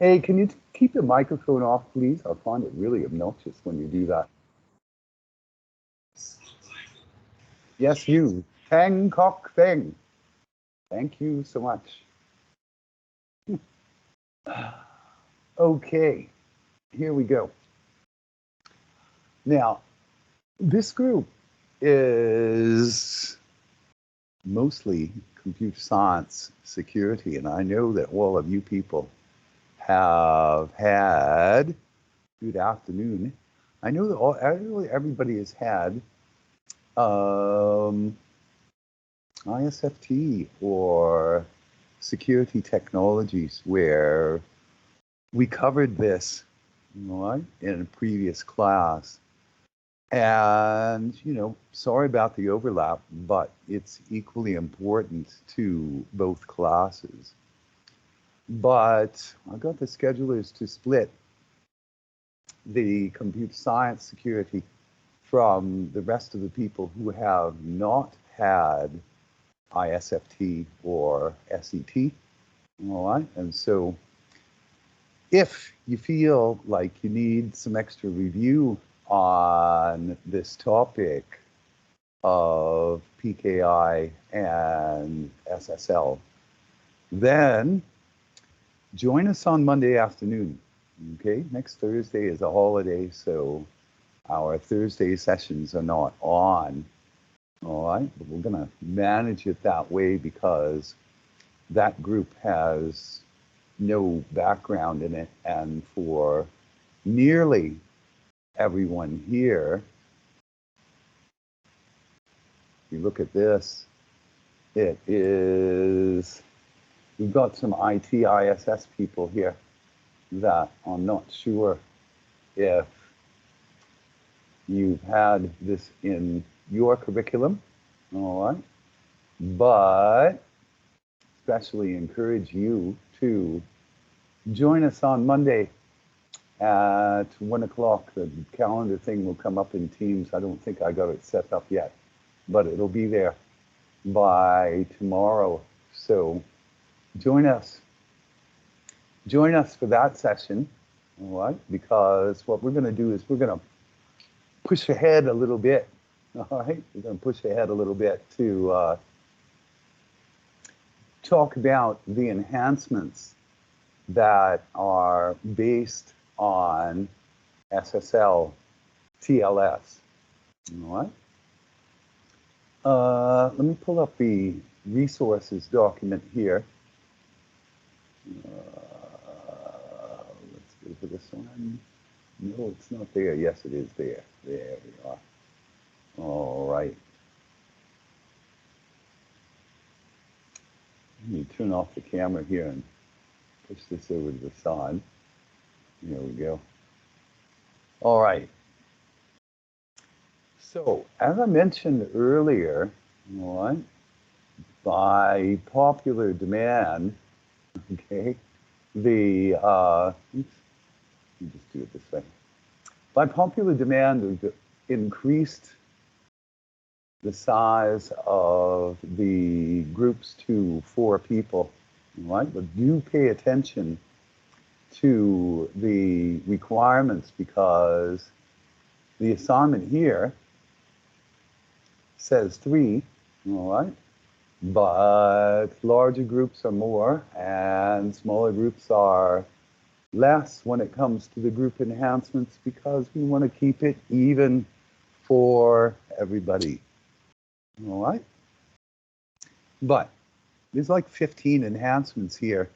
Hey, can you keep your microphone off, please? I find it really obnoxious when you do that. Yes, you. Tang Kok Thing. Thank you so much. Okay, here we go. Now, this group is mostly computer science security, and I know that all of you people have had good afternoon. I know that actually everybody has had um, ISFT or security technologies where we covered this, right, in a previous class. And, sorry about the overlap, but it's equally important to both classes. But I got the schedulers to split the computer science security from the rest of the people who have not had ISFT or SET. All right. And so if you feel like you need some extra review on this topic of PKI and SSL, then join us on Monday afternoon. Okay, next Thursday is a holiday, so our Thursday sessions are not on. All right, but we're going to manage it that way because that group has no background in it, and for nearly everyone here, if you look at this, it is, we've got some IT ISS people here that I'm not sure if you've had this in your curriculum, all right, but especially encourage you to join us on Monday at 1 o'clock. The calendar thing will come up in Teams. I don't think I got it set up yet, but it'll be there by tomorrow. So join us. Join us for that session, all right? Because what we're going to do is we're going to push ahead a little bit, all right? We're going to push ahead a little bit to talk about the enhancements that are based on SSL TLS, all right? Let me pull up the resources document here. Let's go to this one. No, it's not there. Yes, it is there. There we are. All right. Let me turn off the camera here and push this over to the side. There we go. All right. So, as I mentioned earlier, all right, by popular demand, okay, the, oops, let me just do it this way. By popular demand, we've increased the size of the groups to 4 people, right? But do pay attention to the requirements because the assignment here says 3, all right? But larger groups are more and smaller groups are less when it comes to the group enhancements because we want to keep it even for everybody. All right. But there's like 15 enhancements here.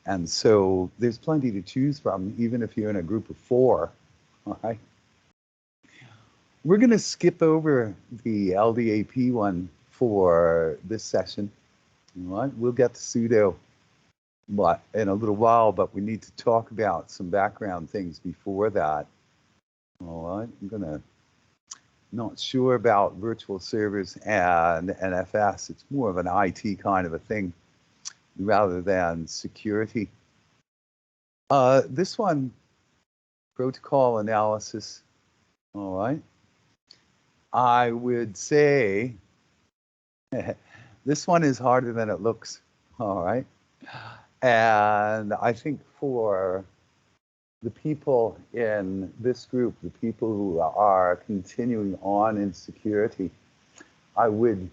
And so there's plenty to choose from, even if you're in a group of 4. All right. We're going to skip over the LDAP one for this session. All right. We'll get to sudo in a little while, but we need to talk about some background things before that. All right. I'm going to not sure about virtual servers and NFS. It's more of an IT kind of a thing rather than security. This one, protocol analysis, all right. I would say this one is harder than it looks, all right. And I think for the people in this group, the people who are continuing on in security, I would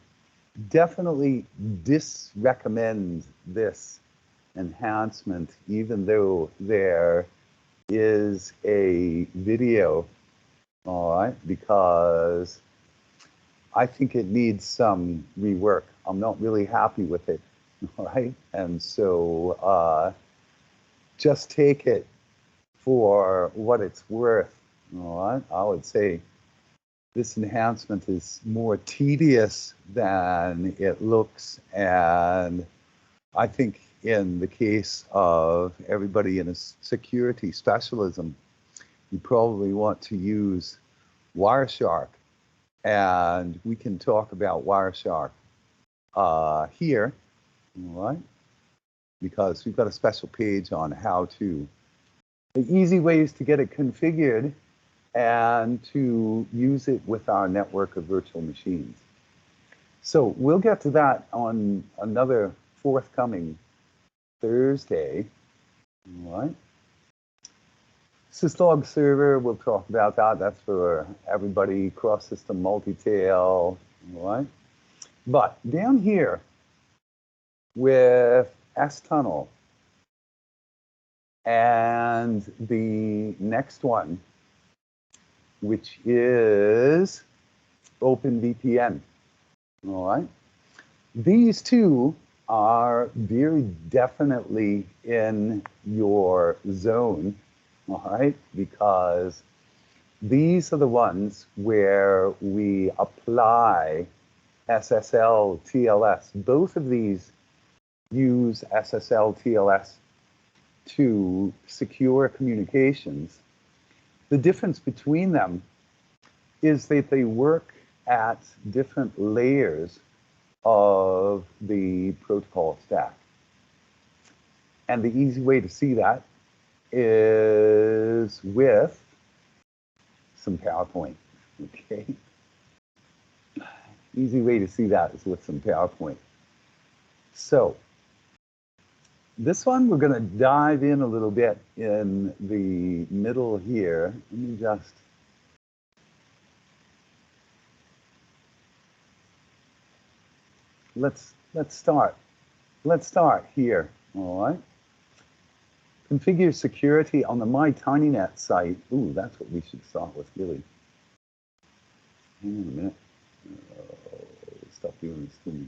definitely disrecommend this enhancement, even though there is a video, all right, because I think it needs some rework. I'm not really happy with it, all right? And so just take it for what it's worth, all right? I would say this enhancement is more tedious than it looks, and I think in the case of everybody in a security specialism, you probably want to use Wireshark, and we can talk about Wireshark here, all right? Because we've got a special page on how to, the easy ways to get it configured and to use it with our network of virtual machines. So we'll get to that on another forthcoming Thursday, all right? Syslog server, we'll talk about that. That's for everybody, cross-system multi-tail, all right? But down here with S-Tunnel and the next one, which is OpenVPN, all right? These two are very definitely in your zone, all right? Because these are the ones where we apply SSL TLS. Both of these use SSL TLS to secure communications. The difference between them is that they work at different layers of the protocol stack. And the easy way to see that is with some PowerPoint, okay? Easy way to see that is with some PowerPoint. So this one, we're going to dive in a little bit in the middle here. Let me just, let's start. Let's start here, all right? Configure security on the MyTinyNet site. Ooh, that's what we should start with, really. Hang on a minute. Stop doing this to me.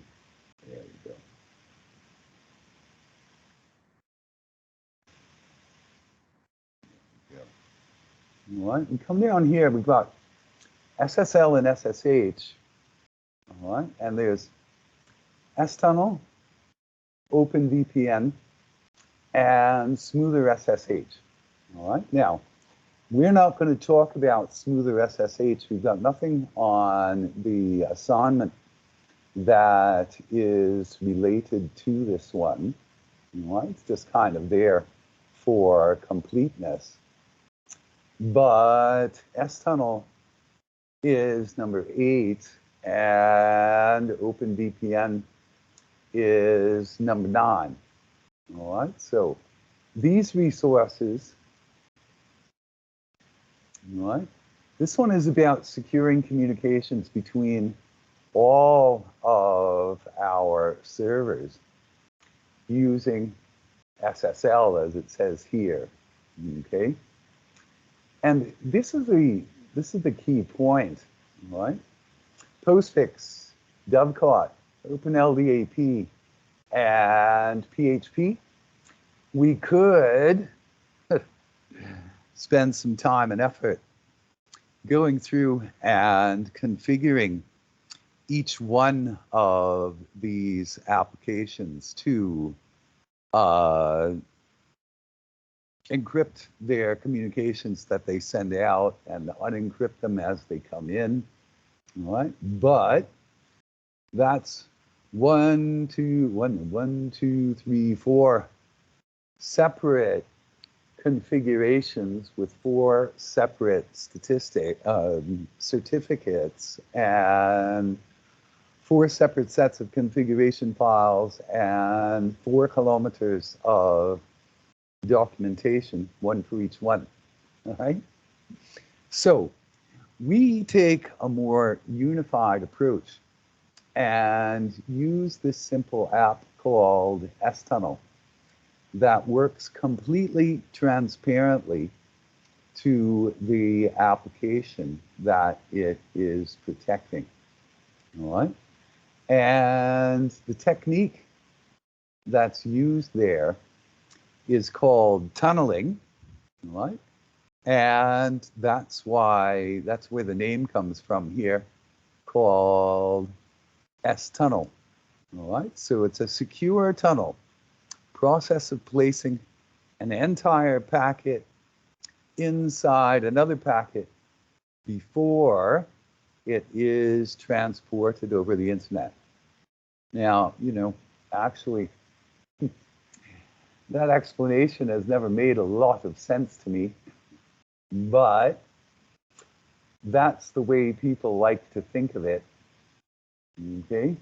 There we go. All right, and come down here, we've got SSL and SSH, all right, and there's S-Tunnel, OpenVPN, and Smoother SSH, all right? Now, we're not going to talk about Smoother SSH. We've got nothing on the assignment that is related to this one, all right? It's just kind of there for completeness. But S-Tunnel is number 8, and OpenVPN is number 9. All right, so these resources, all right, this one is about securing communications between all of our servers using SSL, as it says here, okay? And this is the key point, right? Postfix, Dovecot, OpenLDAP, and PHP. We could spend some time and effort going through and configuring each one of these applications to encrypt their communications that they send out and unencrypt them as they come in, all right? But that's 1, 2, 3, 4 separate configurations with 4 separate certificates and 4 separate sets of configuration files and 4 kilometers of documentation, one for each one. All right. So we take a more unified approach and use this simple app called S-Tunnel that works completely transparently to the application that it is protecting. All right. And the technique that's used there is called tunneling. All right. And that's where the name comes from here, called S-Tunnel. All right. So it's a secure tunnel process of placing an entire packet inside another packet before it is transported over the internet. Now, actually, that explanation has never made a lot of sense to me, but that's the way people like to think of it. Okay?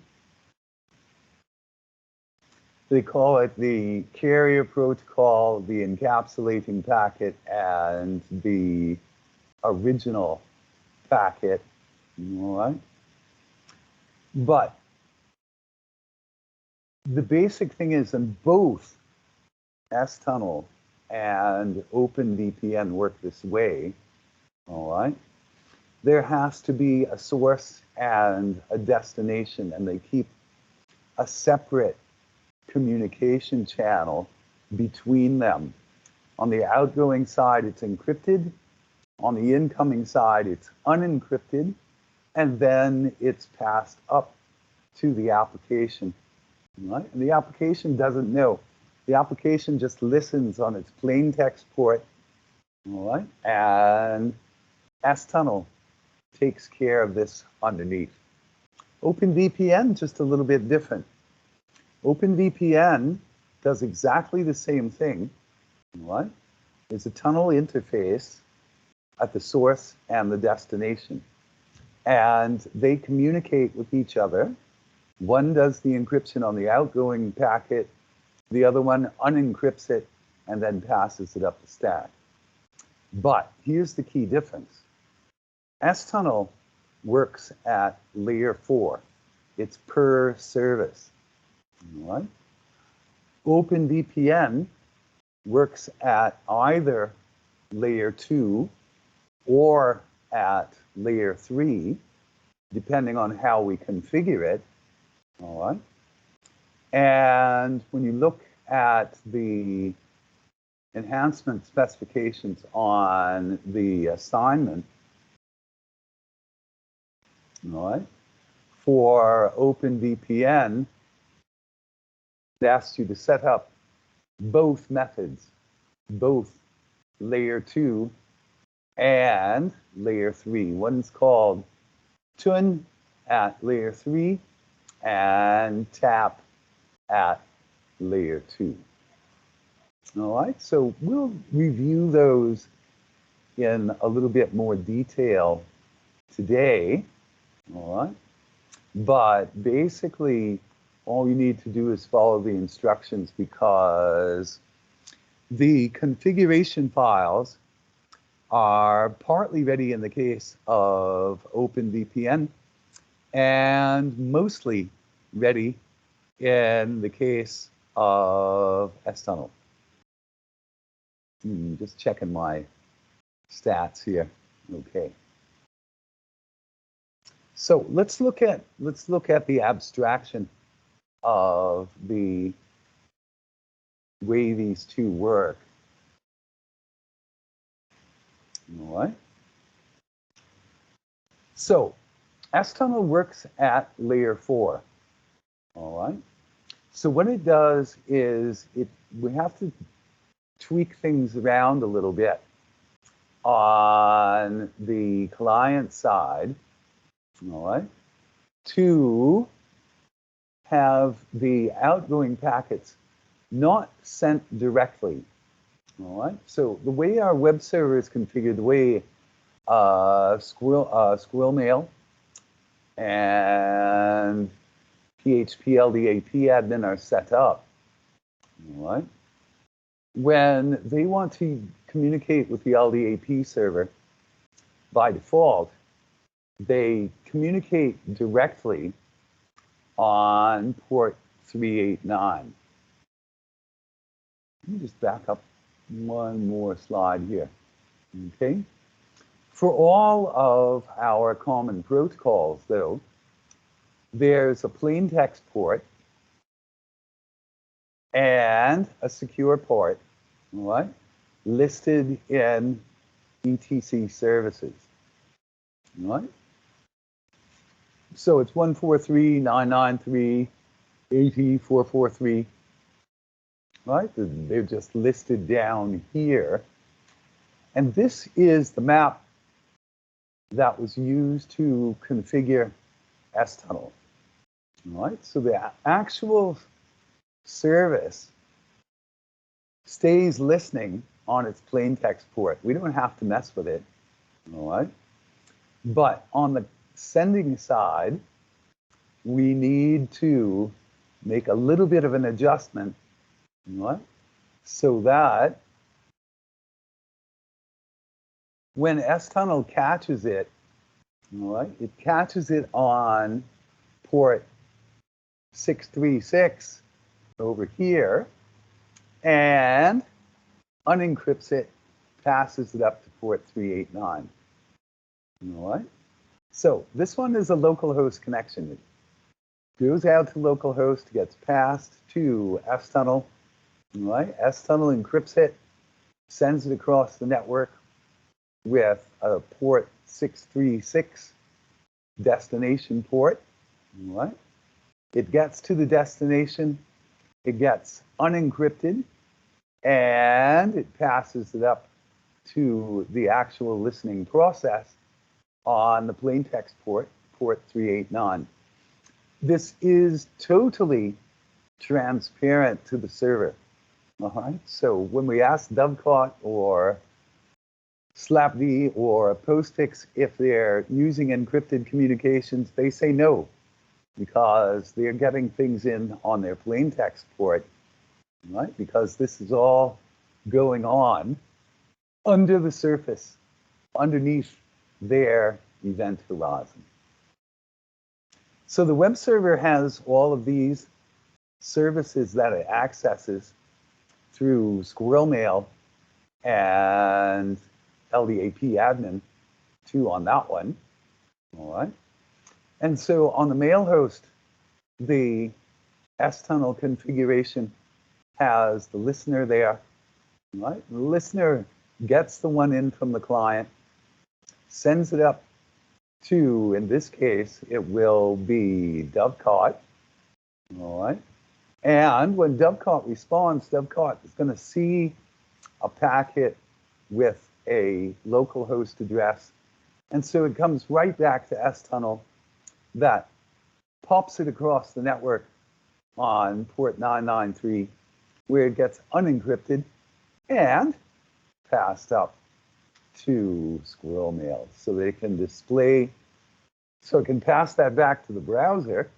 They call it the carrier protocol, the encapsulating packet, and the original packet. All right? But the basic thing is, in both S-Tunnel and OpenVPN work this way, all right? There has to be a source and a destination, and they keep a separate communication channel between them. On the outgoing side, it's encrypted. On the incoming side, it's unencrypted, and then it's passed up to the application. Right? And the application doesn't know. The application just listens on its plain text port, all right? And S-Tunnel takes care of this underneath. OpenVPN, just a little bit different. OpenVPN does exactly the same thing, all right? There's a tunnel interface at the source and the destination. And they communicate with each other. One does the encryption on the outgoing packet, the other one unencrypts it and then passes it up the stack. But here's the key difference. S-Tunnel works at layer 4. It's per service. All right? OpenVPN works at either layer 2 or at layer 3, depending on how we configure it. All right. And when you look at the enhancement specifications on the assignment, all right, for OpenVPN, it asks you to set up both methods, both layer 2 and layer 3. One's called TUN at layer 3 and TAP at layer 2. All right, so we'll review those in a little bit more detail today. All right, but basically all you need to do is follow the instructions, because the configuration files are partly ready in the case of OpenVPN and mostly ready in the case of S-Tunnel. Just checking my stats here. Okay. So let's look at the abstraction of the way these two work. All right. So S-Tunnel works at layer 4. All right. So what it does is we have to tweak things around a little bit on the client side, all right, to have the outgoing packets not sent directly, all right? So the way our web server is configured, the way Squirrel Mail and PHP LDAP admin are set up, all right? when they want to communicate with the LDAP server, by default, they communicate directly on port 389. Let me just back up one more slide here. Okay. For all of our common protocols, though, there's a plain text port and a secure port, all right, listed in ETC services. All right. So it's 143.993.80.443. Right? They're just listed down here. And this is the map that was used to configure S-Tunnel. All right? So the actual service stays listening on its plain text port. We don't have to mess with it. All right? But on the sending side, we need to make a little bit of an adjustment, right? So that when S-Tunnel catches it, all right, it catches it on port 636 over here and unencrypts it, passes it up to port 389. All right. So this one is a localhost connection. It goes out to localhost, gets passed to S-Tunnel. All right. S-Tunnel encrypts it, sends it across the network with a port 636 destination port. All right. It gets to the destination, it gets unencrypted, and it passes it up to the actual listening process on the plain text port, port 389. This is totally transparent to the server. All right. So when we ask Dovecot or SlapD or Postfix if they're using encrypted communications, they say no, because they're getting things in on their plain text port, right? Because this is all going on under the surface, underneath their event horizon. So the web server has all of these services that it accesses through Squirrel Mail and LDAP admin too on that one. All right. And so on the mail host, the S-Tunnel configuration has the listener there. Right? The listener gets the one in from the client, sends it up to, in this case, it will be Dovecot. All right. And when Dovecot responds, Dovecot is going to see a packet with a localhost address. And so it comes right back to S-Tunnel that pops it across the network on port 993, where it gets unencrypted and passed up to Squirrel Mail so they can display, so it can pass that back to the browser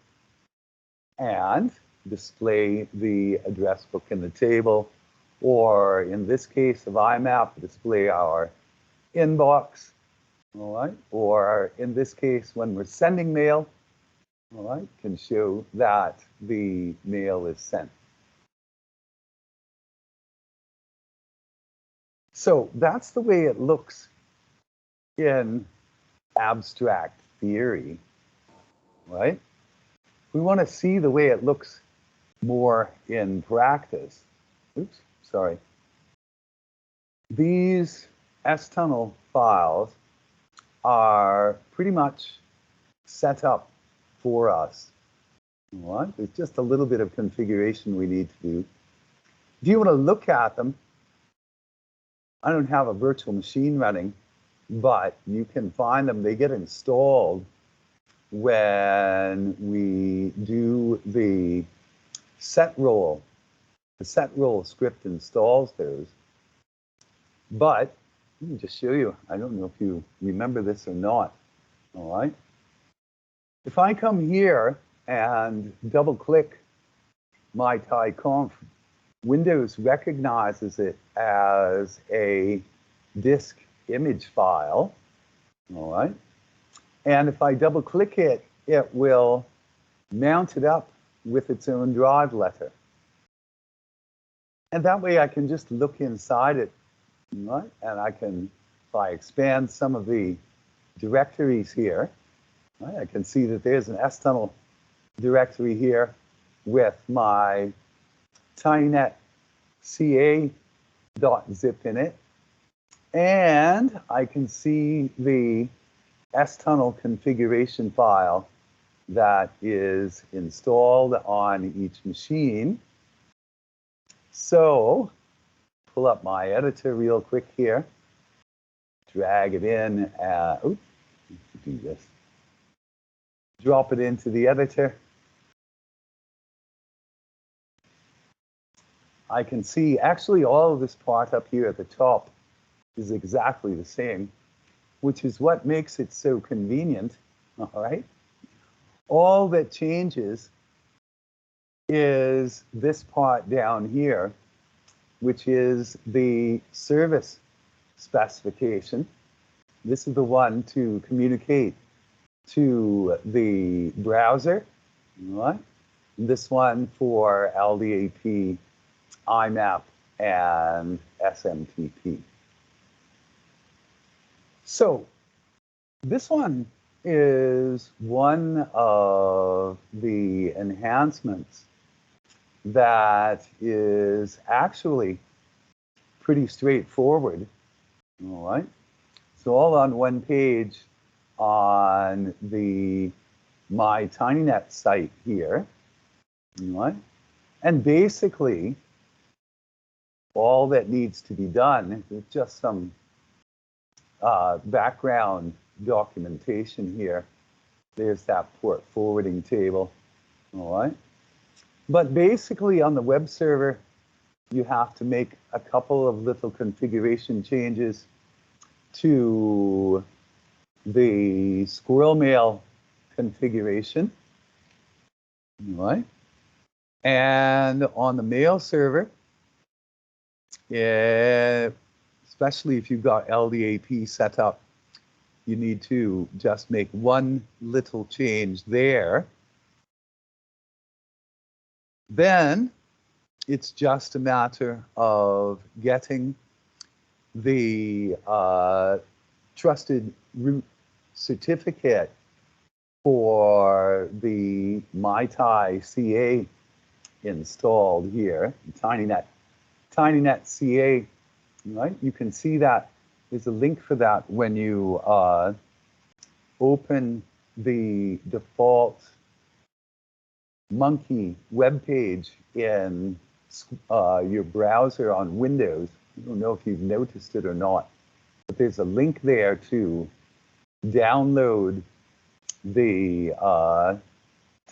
and display the address book in the table, or in this case of IMAP, display our inbox, all right? Or in this case, when we're sending mail, all right, can show that the mail is sent. So that's the way it looks in abstract theory, right? We want to see the way it looks more in practice. Oops, sorry. These S-Tunnel files are pretty much set up for us. All right? There's just a little bit of configuration we need to do. If you want to look at them, I don't have a virtual machine running, but you can find them. They get installed when we do the set roll. The set roll script installs those. But let me just show you. I don't know if you remember this or not. All right. If I come here and double click my TiConf Windows recognizes it as a disk image file, all right? And if I double click it, it will mount it up with its own drive letter. And that way I can just look inside it, right? And I can, if I expand some of the directories here, right, I can see that there's an STunnel directory here with my tinynet ca.zip in it. And I can see the STunnel configuration file that is installed on each machine. So pull up my editor real quick here, drag it in, oops, do this. Drop it into the editor. I can see actually all of this part up here at the top is exactly the same, which is what makes it so convenient, all right? All that changes is this part down here, which is the service specification. This is the one to communicate to the browser, right? This one for LDAP, IMAP, and SMTP. So this one is one of the enhancements that is actually pretty straightforward, all right? It's all on one page on the My TinyNet site here, all right? And basically, all that needs to be done is just some background documentation here. There's that port forwarding table, all right? But basically on the web server, you have to make a couple of little configuration changes to the Squirrel Mail configuration, all right? And on the mail server, especially if you've got LDAP set up, you need to just make one little change there. Then it's just a matter of getting the trusted root certificate for the MyTi CA installed here, TinyNet CA, right? You can see that there's a link for that when you open the default Monkey web page in your browser on Windows. I don't know if you've noticed it or not, but there's a link there to download the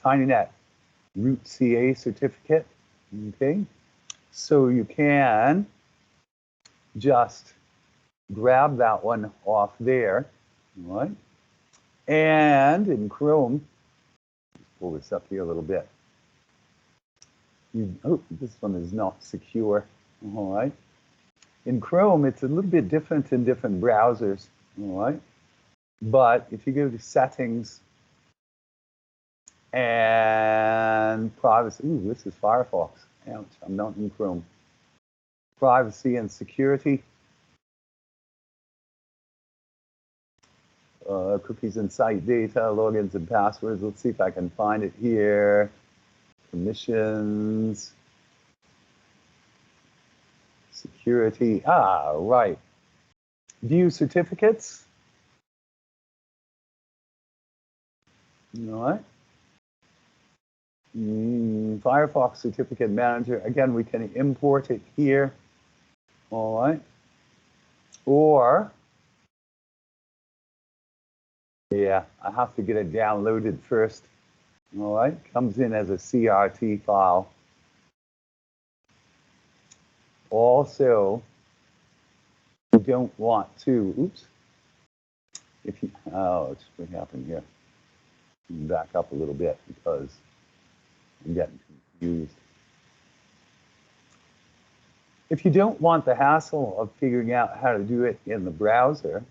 TinyNet root CA certificate, okay? So you can just grab that one off there, all right? And in Chrome, let's pull this up here a little bit. Oh, this one is not secure, all right? In Chrome, it's a little bit different in different browsers, all right? But if you go to settings and privacy, ooh, this is Firefox. Ouch, I'm not in Chrome. Privacy and security. Cookies and site data, logins and passwords. Let's see if I can find it here. Permissions. Security. Ah, right. View certificates. All right. Firefox Certificate Manager. Again, we can import it here. All right. Or, yeah, I have to get it downloaded first. All right. Comes in as a CRT file. Also, you don't want to, oops. If you, oh, what happened here? Back up a little bit because I'm getting confused. If you don't want the hassle of figuring out how to do it in the browser,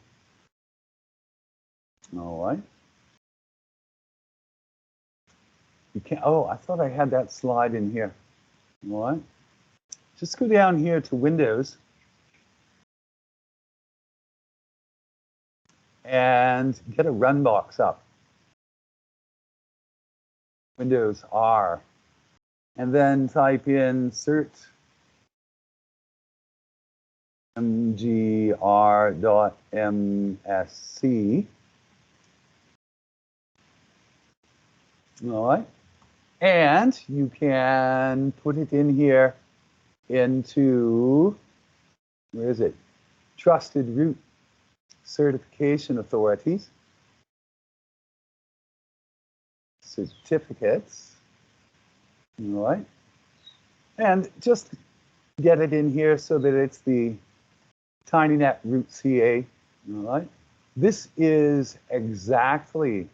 all right. You can't, oh, I thought I had that slide in here. All right. Just go down here to Windows and get a run box up. Windows R. And then type in cert mgr.msc. All right. And you can put it in here into, where is it? Trusted Root Certification Authorities. Certificates. All right. And just get it in here so that it's the TinyNet root CA. All right. This is exactly,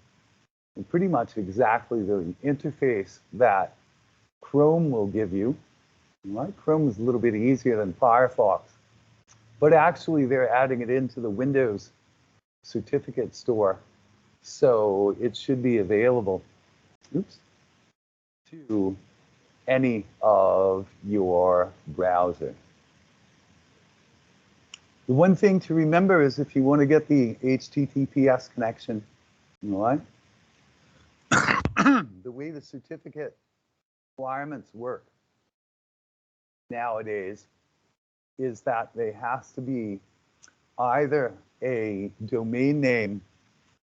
pretty much exactly the interface that Chrome will give you. All right. Chrome is a little bit easier than Firefox, but actually they're adding it into the Windows certificate store. So it should be available, to any of your browser. The one thing to remember is if you want to get the HTTPS connection, all right, the way the certificate requirements work nowadays is that they has to be either a domain name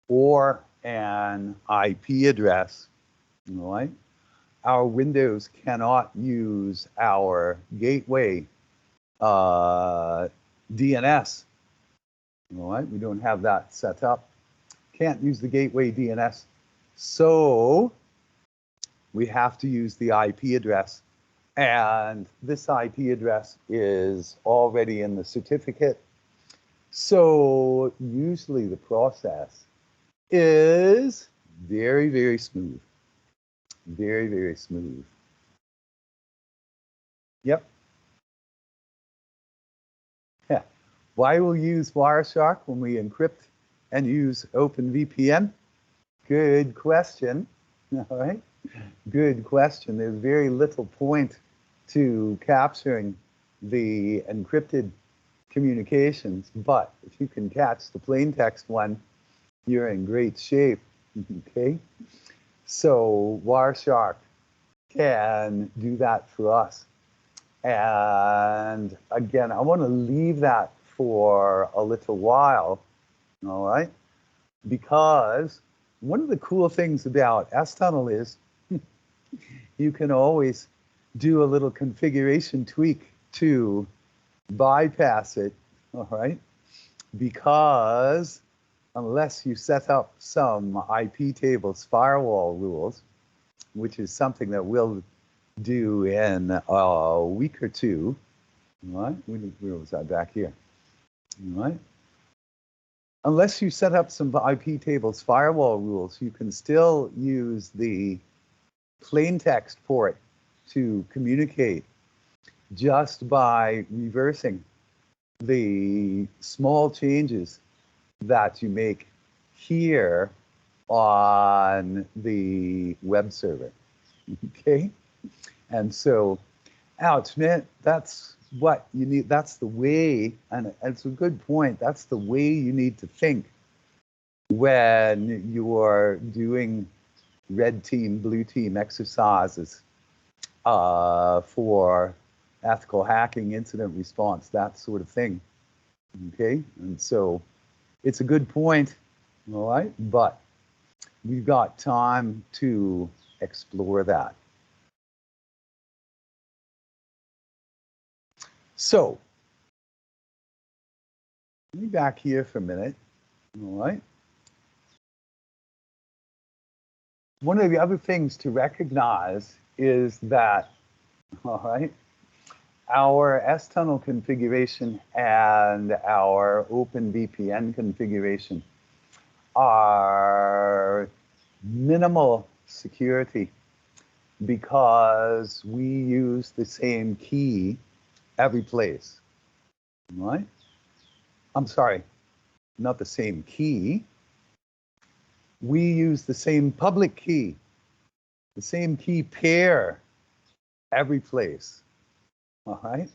or an IP address, all right? Our Windows cannot use our gateway DNS, all right? We don't have that set up. Can't use the gateway DNS. So we have to use the IP address. And this IP address is already in the certificate. So usually the process is very, very smooth. Very, very smooth. Yep. Yeah. Why we'll use Wireshark when we encrypt and use OpenVPN? Good question. All right. Good question. There's very little point to capturing the encrypted communications, but if you can catch the plain text one, you're in great shape. Okay. So Wireshark can do that for us. And again, I want to leave that for a little while, all right? Because one of the cool things about S-Tunnel is you can always do a little configuration tweak to bypass it, all right? Because unless you set up some IP tables firewall rules, which is something that we'll do in a week or two, all right? Where was that back here? All right. Unless you set up some IP tables firewall rules, you can still use the plain text port to communicate just by reversing the small changes that you make here on the web server. Okay? And so, ouch, man, that's what you need. That's the way, and it's a good point. That's the way you need to think when you are doing red team, blue team exercises for ethical hacking, incident response, that sort of thing. Okay, and so it's a good point, all right, but we've got time to explore that. So, let me back here for a minute, all right. One of the other things to recognize is that, all right, our S-Tunnel configuration and our OpenVPN configuration are minimal security because we use the same key every place, right? I'm sorry, not the same key. We use the same public key, the same key pair every place, all right?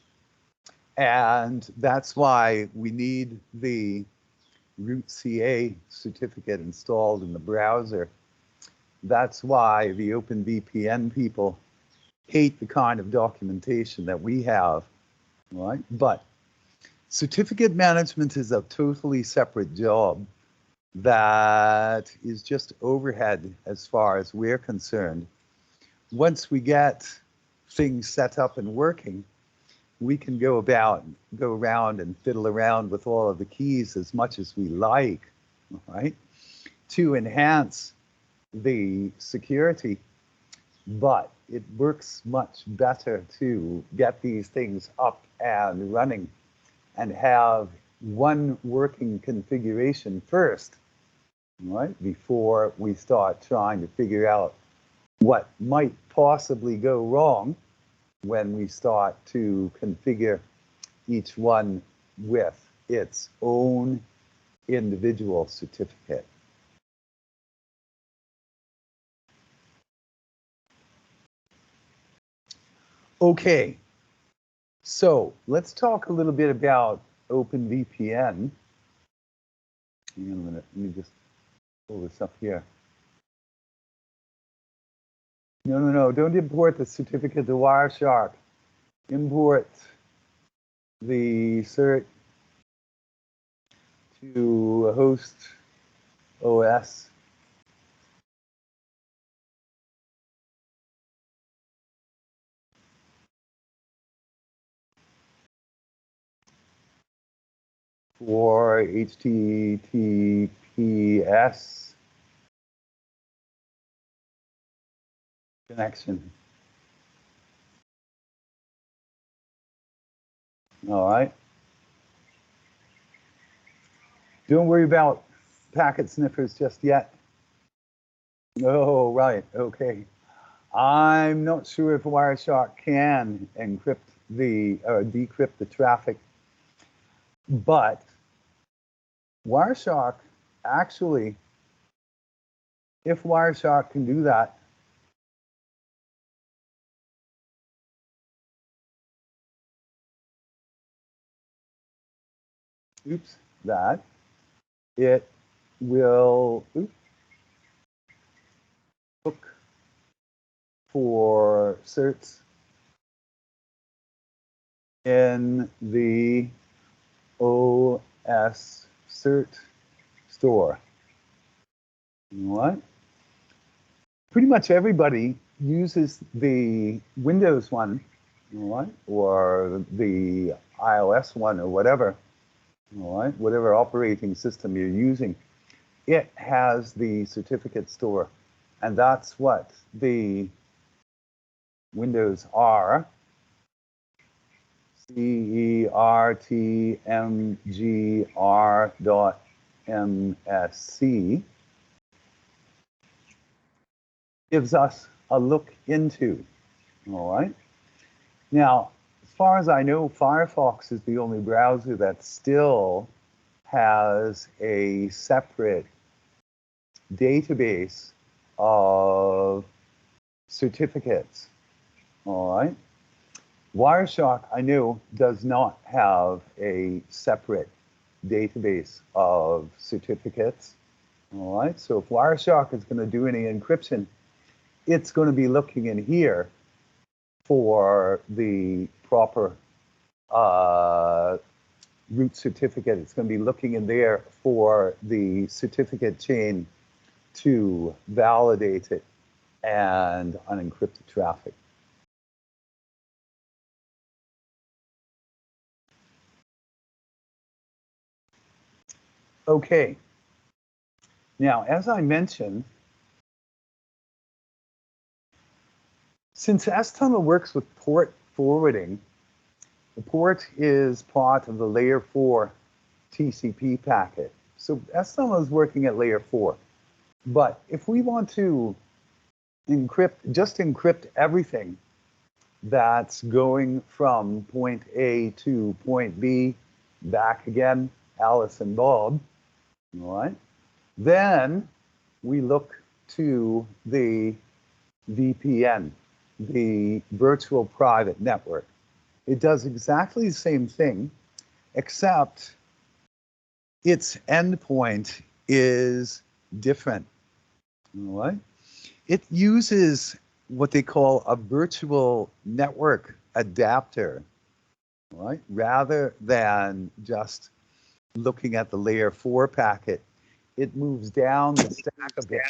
And that's why we need the rootCA certificate installed in the browser. That's why the OpenVPN people hate the kind of documentation that we have, right? But certificate management is a totally separate job that is just overhead as far as we're concerned. Once we get things set up and working, we can go around and fiddle around with all of the keys as much as we like, right? To enhance the security, but it works much better to get these things up and running and have one working configuration first, right? Before we start trying to figure out what might possibly go wrong when we start to configure each one with its own individual certificate. Okay, so let's talk a little bit about OpenVPN. Hang on a minute, let me just pull this up here. No, don't import the certificate to Wireshark. Import the cert to host OS. For HTTPS connection. All right. Don't worry about packet sniffers just yet. Oh, right. Okay. I'm not sure if Wireshark can encrypt decrypt the traffic, but Wireshark actually, if Wireshark can do that, that it will look for certs in the OS cert store. You know what? Pretty much everybody uses the Windows one, you know what? Or the iOS one or whatever, you know what? Whatever operating system you're using. It has the certificate store, and that's what the Windows R, CERTMGR.MSC, gives us a look into, all right? Now, as far as I know, Firefox is the only browser that still has a separate database of certificates, all right? Wireshark, I know, does not have a separate database of certificates, all right? So if Wireshark is going to do any encryption, it's going to be looking in here for the proper root certificate. It's going to be looking in there for the certificate chain to validate it and unencrypt the traffic. Okay. Now, as I mentioned, since STunnel works with port forwarding, the port is part of the layer 4 TCP packet. So STunnel is working at layer 4. But if we want to just encrypt everything that's going from point A to point B, back again, Alice and Bob, all right? Then we look to the VPN, the virtual private network. It does exactly the same thing, except its endpoint is different, all right? It uses what they call a virtual network adapter, right? Rather than just looking at the layer 4 packet, it moves down the stack a bit.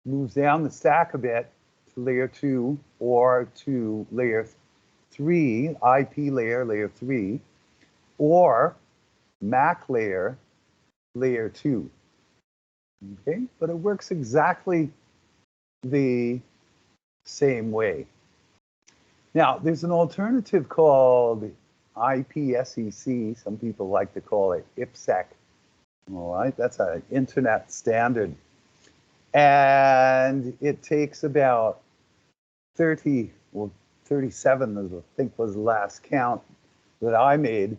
Moves down the stack a bit to layer 2 or to layer 3, IP layer, layer 3, or MAC layer, layer 2. Okay, but it works exactly the same way. Now, there's an alternative called IPsec. Some people like to call it IPsec. All right, that's an internet standard. And it takes about 30, well, 37, I think was the last count that I made,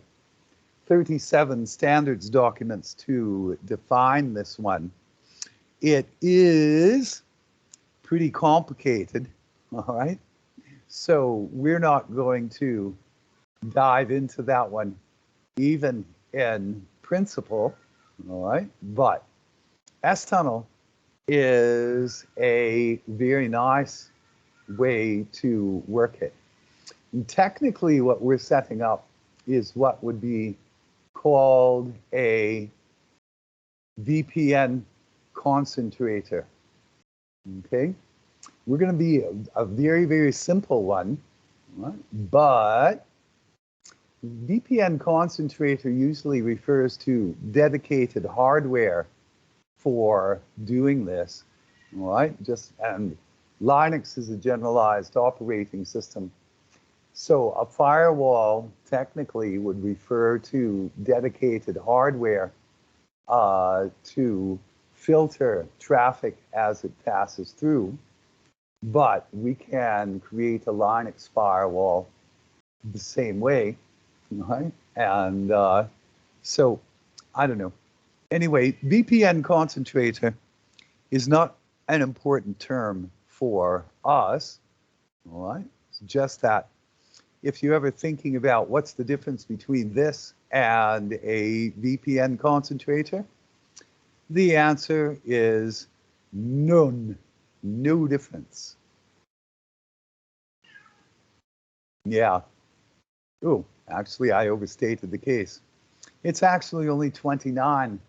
37 standards documents to define this one. It is pretty complicated, all right? So we're not going to dive into that one, even in principle, all right? But S-Tunnel is a very nice way to work it. And technically, what we're setting up is what would be called a VPN concentrator, okay? We're going to be a very, very simple one, right? But VPN concentrator usually refers to dedicated hardware for doing this, all right? And Linux is a generalized operating system. So a firewall technically would refer to dedicated hardware to filter traffic as it passes through. But we can create a Linux firewall the same way, right? And so, I don't know. Anyway, VPN concentrator is not an important term for us, all right? It's just that if you're ever thinking about what's the difference between this and a VPN concentrator, the answer is none, no difference. Yeah. Oh, actually, I overstated the case. It's actually only 29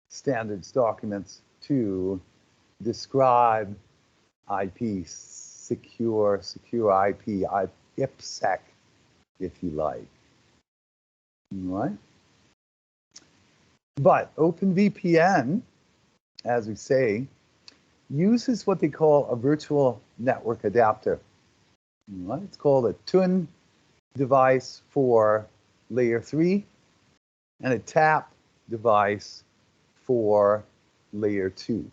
standards documents to describe IP, secure IP, IPsec, if you like. All right? But OpenVPN, as we say, uses what they call a virtual network adapter. All right? It's called a TUN device for layer 3 and a TAP device for layer 2.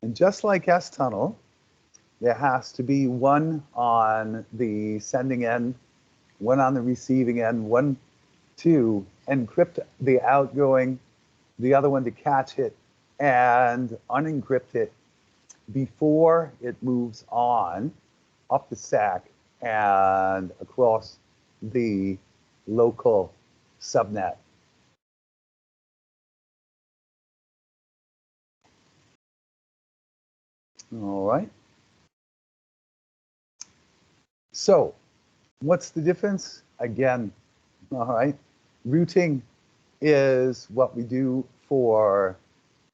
And just like S-Tunnel, there has to be one on the sending end, one on the receiving end, one to encrypt the outgoing, the other one to catch it and unencrypt it before it moves on up the stack and across the local subnet. All right. So what's the difference? Again, all right, routing is what we do for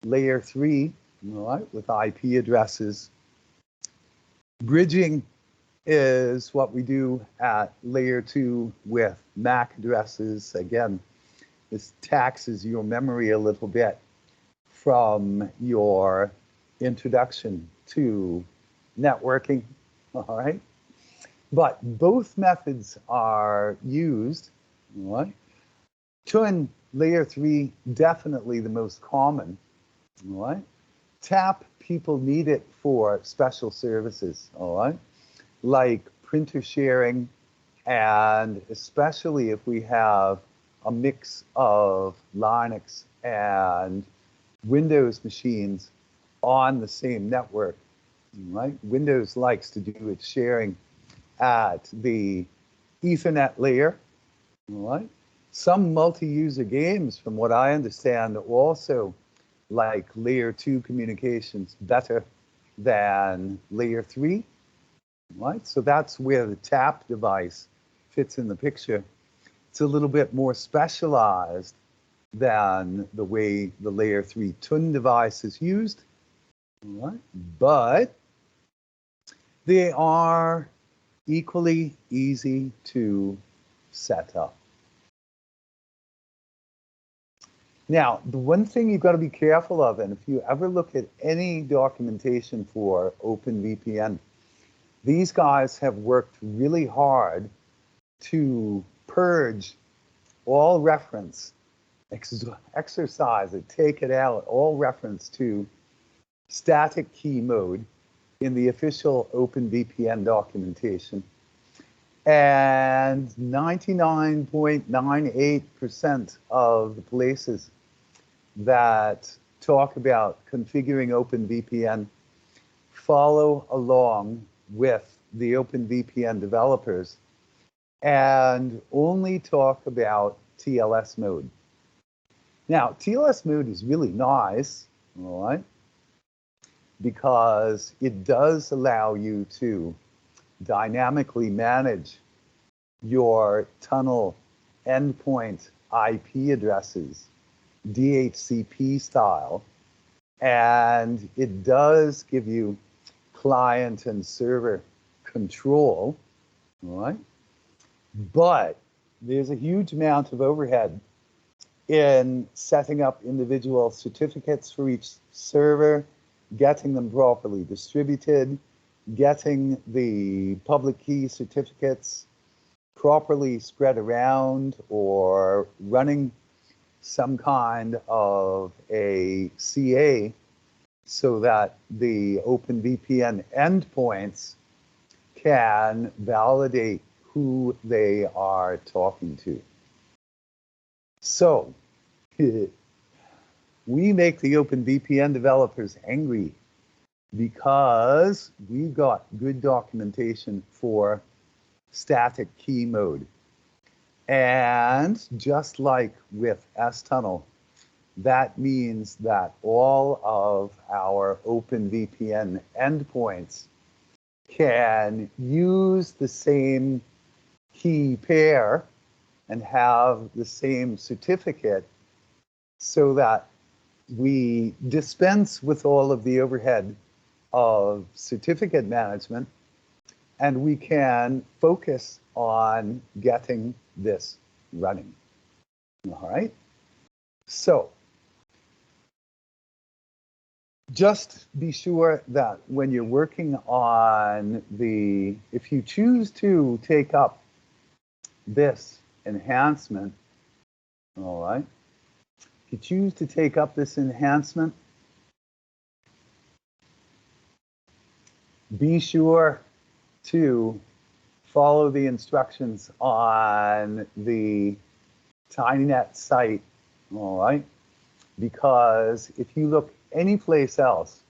layer 3, all right, with IP addresses. Bridging is what we do at layer 2 with MAC addresses. Again, this taxes your memory a little bit from your introduction to networking, all right? But both methods are used, all right? TUN Layer 3, definitely the most common. All right. TAP, people need it for special services. All right. Like printer sharing, and especially if we have a mix of Linux and Windows machines on the same network, right? Windows likes to do its sharing at the Ethernet layer, right? Some multi-user games, from what I understand, also like layer 2 communications better than layer 3, right? So that's where the TAP device fits in the picture. It's a little bit more specialized than the way the layer 3 TUN device is used, right? But they are equally easy to set up. Now, the one thing you've got to be careful of, and if you ever look at any documentation for OpenVPN, these guys have worked really hard to purge all reference, exercise it, take it out, all reference to static key mode in the official OpenVPN documentation. And 99.98% of the places that talk about configuring OpenVPN follow along with the OpenVPN developers and only talk about TLS mode. Now, TLS mode is really nice, all right, because it does allow you to dynamically manage your tunnel endpoint IP addresses, DHCP style, and it does give you client and server control, all right? But there's a huge amount of overhead in setting up individual certificates for each server, getting them properly distributed, getting the public key certificates properly spread around, or running some kind of a CA so that the OpenVPN endpoints can validate who they are talking to. So we make the OpenVPN developers angry because we've got good documentation for static key mode. And just like with S-Tunnel, that means that all of our OpenVPN endpoints can use the same key pair and have the same certificate, so that we dispense with all of the overhead of certificate management, and we can focus on getting this running. All right? So just be sure that when you're working on if you choose to take up this enhancement, all right, if you choose to take up this enhancement, be sure to follow the instructions on the TinyNet site, all right? Because if you look anyplace else,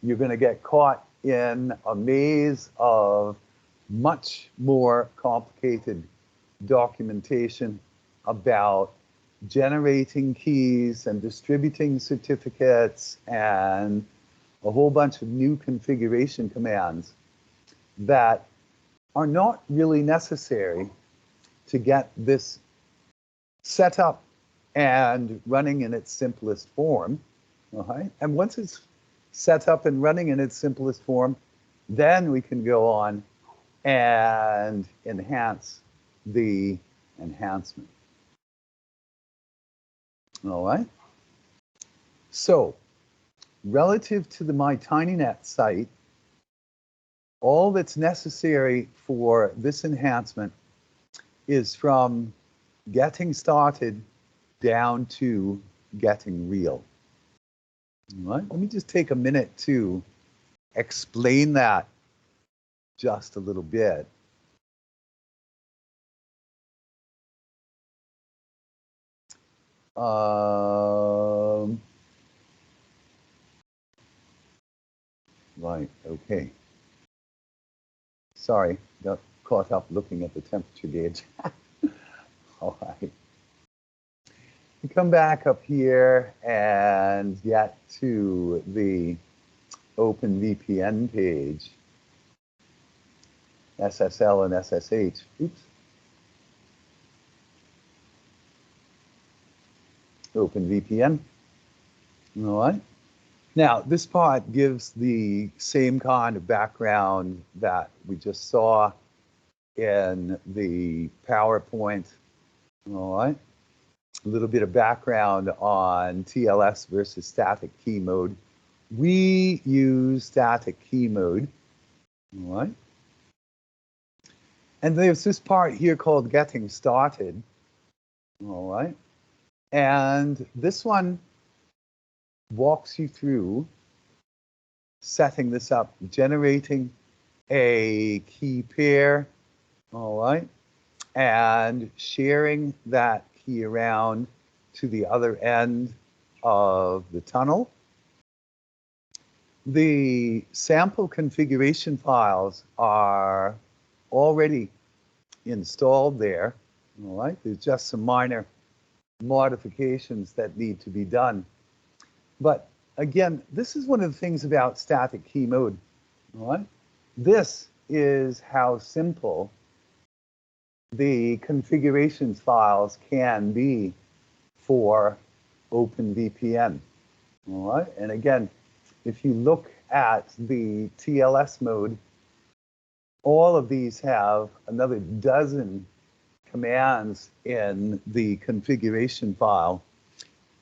you're going to get caught in a maze of much more complicated documentation about generating keys and distributing certificates and a whole bunch of new configuration commands that are not really necessary to get this set up and running in its simplest form. All right? And once it's set up and running in its simplest form, then we can go on and enhance the enhancement. All right? So, relative to the MyTinyNet site, all that's necessary for this enhancement is from getting started down to getting real. All right, let me just take a minute to explain that just a little bit. Right, okay. Sorry, got caught up looking at the temperature gauge. All right. You come back up here and get to the OpenVPN page, SSL and SSH. Oops. OpenVPN. All right. Now, this part gives the same kind of background that we just saw in the PowerPoint. All right. A little bit of background on TLS versus static key mode. We use static key mode. All right. And there's this part here called getting started. All right. And this one walks you through setting this up, generating a key pair, all right, and sharing that key around to the other end of the tunnel. The sample configuration files are already installed there, all right. There's just some minor modifications that need to be done. But again, this is one of the things about static key mode. All right? This is how simple the configurations files can be for OpenVPN. All right? And again, if you look at the TLS mode, all of these have another dozen commands in the configuration file.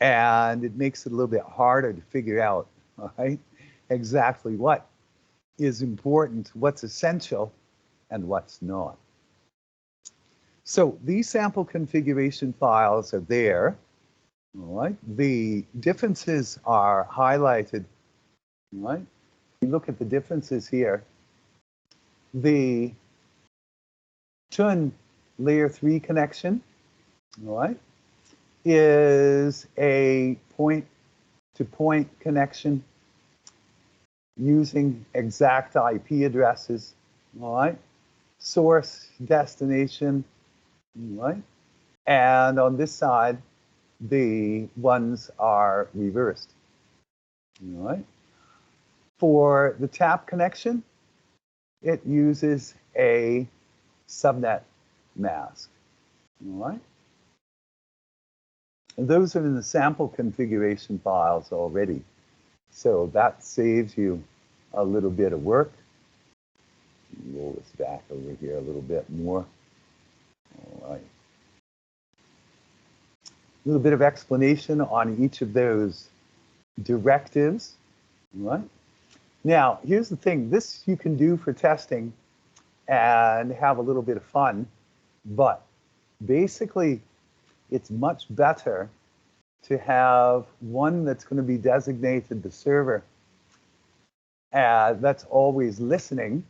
And it makes it a little bit harder to figure out, all right, exactly what is important, what's essential, and what's not. So these sample configuration files are there, all right. The differences are highlighted, all right. You look at the differences here. The TUN layer 3 connection, all right, is a point-to-point connection using exact IP addresses, all right? Source, destination, all right? And on this side, the ones are reversed, all right? For the TAP connection, it uses a subnet mask, all right? And those are in the sample configuration files already. So that saves you a little bit of work. Roll this back over here a little bit more. All right. A little bit of explanation on each of those directives. All right. Now, here's the thing. This you can do for testing and have a little bit of fun, but basically, it's much better to have one that's going to be designated the server that's always listening,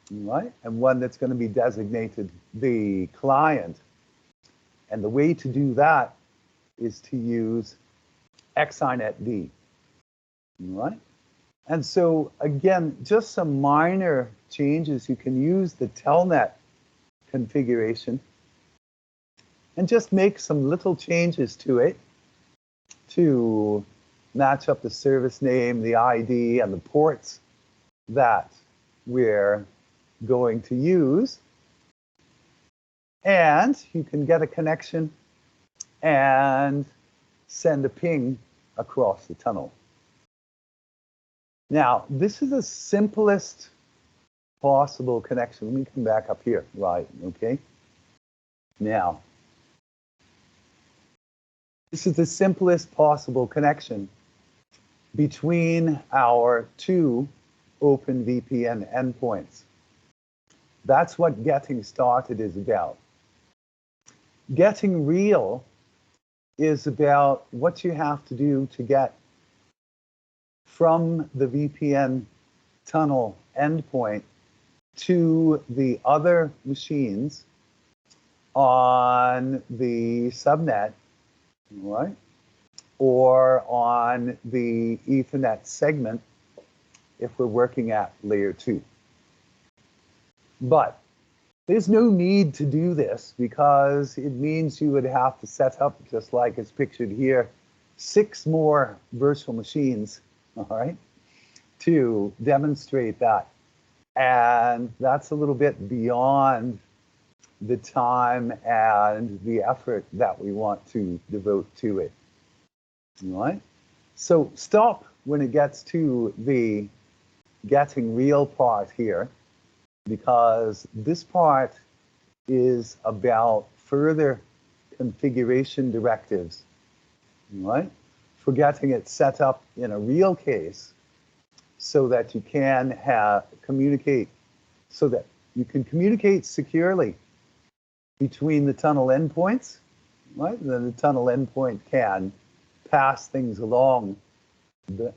right? And one that's going to be designated the client. And the way to do that is to use XINET-D, right? And so again, just some minor changes. You can use the Telnet configuration and just make some little changes to it to match up the service name, the ID, and the ports that we're going to use. And you can get a connection and send a ping across the tunnel. Now, this is the simplest possible connection. Let me come back up here. Right, okay. Now, this is the simplest possible connection between our two OpenVPN endpoints. That's what getting started is about. Getting real is about what you have to do to get from the VPN tunnel endpoint to the other machines on the subnet, right? Or on the Ethernet segment if we're working at layer 2. But there's no need to do this because it means you would have to set up, just like it's pictured here, 6 more virtual machines, all right, to demonstrate that. And that's a little bit beyond the time and the effort that we want to devote to it, all right? So stop when it gets to the getting real part here, because this part is about further configuration directives, right? For getting it set up in a real case so that you can communicate, so that you can communicate securely between the tunnel endpoints, right? And then the tunnel endpoint can pass things along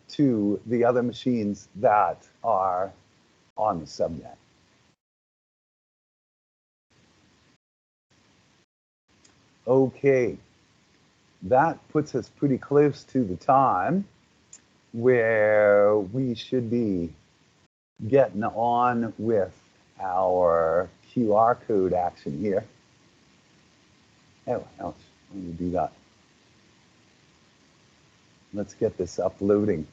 to the other machines that are on the subnet. Okay, that puts us pretty close to the time where we should be getting on with our QR code action here. Oh, ouch, let me do that. Let's get this uploading.